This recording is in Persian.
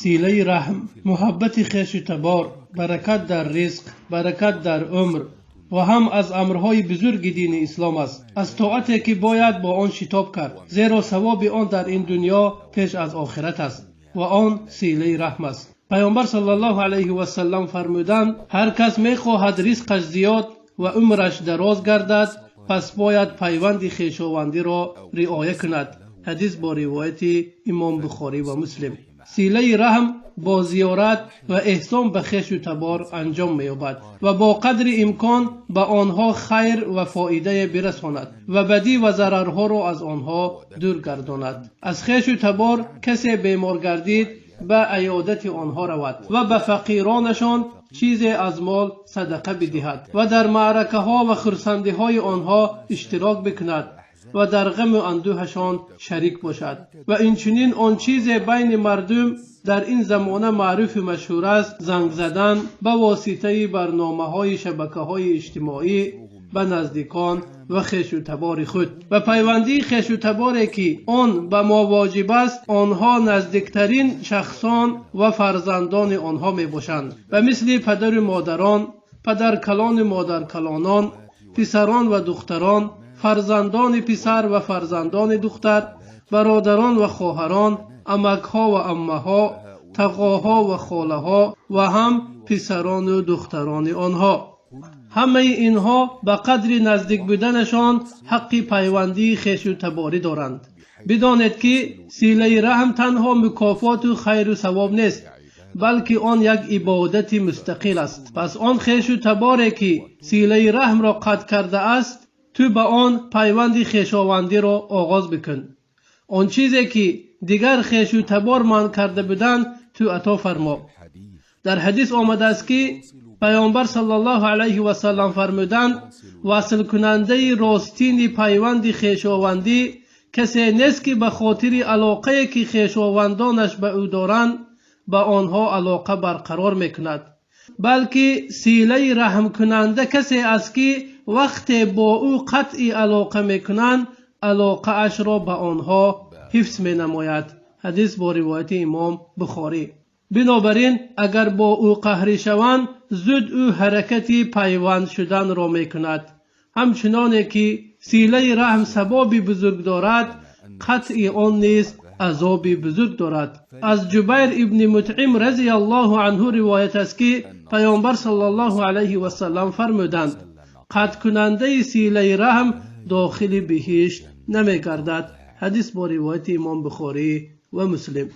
سیله رحم، محبت خویش تبار، برکت در رزق، برکت در عمر و هم از امرهای بزرگ دین اسلام است. از طاعتی که باید با آن شتاب کرد، زیرا ثواب آن در این دنیا پیش از آخرت است و آن سیله رحم است. پیامبر صلی الله علیه و سلم فرمودند: هر کس میخواهد رزقش زیاد و عمرش دراز گردد، پس باید پیوند خویشاوندی را رعایت کند. حدیث با روایت امام بخاری و مسلم. سیله رحم با زیارت و احسان به خویش و تبار انجام می‌یابد و با قدر امکان به آنها خیر و فایده برساند و بدی و ضررها را از آنها دور گرداند. از خویش و تبار کسی بیمار گردید به عیادت آنها رود و به فقیرانشان چیزی از مال صدقه بدهد و در معرکه ها و خرسندی های آنها اشتراک بکند و در غم و اندوهشان شریک باشد. و اینچنین آن چیز بین مردم در این زمانه معروف و مشهور است: زنگ زدن به واسطه برنامه های شبکه های اجتماعی به نزدیکان و خویش و تبار خود و پیوندی خویش و تباری که آن به ما واجب است، آنها نزدیکترین شخصان و فرزندان آنها می باشند و مثل پدر و مادران، پدر کلان و مادر کلانان، پسران و دختران، فرزندان پسر و فرزندان دختر، برادران و خواهران، عمک‌ها و عمه‌ها، تقاها و خاله‌ها و هم پسران و دختران آنها. همه اینها به قدر نزدیک بودنشان حق پیوندی خویش و تباری دارند. بدانید که سیله رحم تنها مکافات و خیر و ثواب نیست، بلکه آن یک عبادت مستقل است. پس آن خویش و تباری که سیله رحم را قطع کرده است، تو به آن پیوند خویشاوندی را آغاز بکن. آن چیزی که دیگر خویش و تبار من کرده بودند تو عطا فرما. در حدیث آمده است که پیامبر صلی الله علیه و سلم فرمودند: وصل کننده راستین پیوند خویشاوندی کسی نیست که به خاطر علاقه که خویشاوندانش به او دارند به آنها علاقه برقرار میکند، بلکه سیله رحم کننده کسی است که وقتی با او قطع علاقه میکنند علاقه اش را به آنها حفظ می نماید. حدیث با روایت امام بخاری. بنابراین اگر با او قهری شوند، زود او حرکتی پیوند شدن را میکند. همچنانه که سیله رحم ثواب بزرگ دارد، قطع آن نیز عذاب بزرگ دارد. از جبیر ابن مطعم رضی الله عنه روایت است که پیامبر صلی الله علیه و سلم فرمودند: قطع کننده سیله رحم داخل بهشت نمی گردد. حدیث با روایت امام بخاری و مسلم.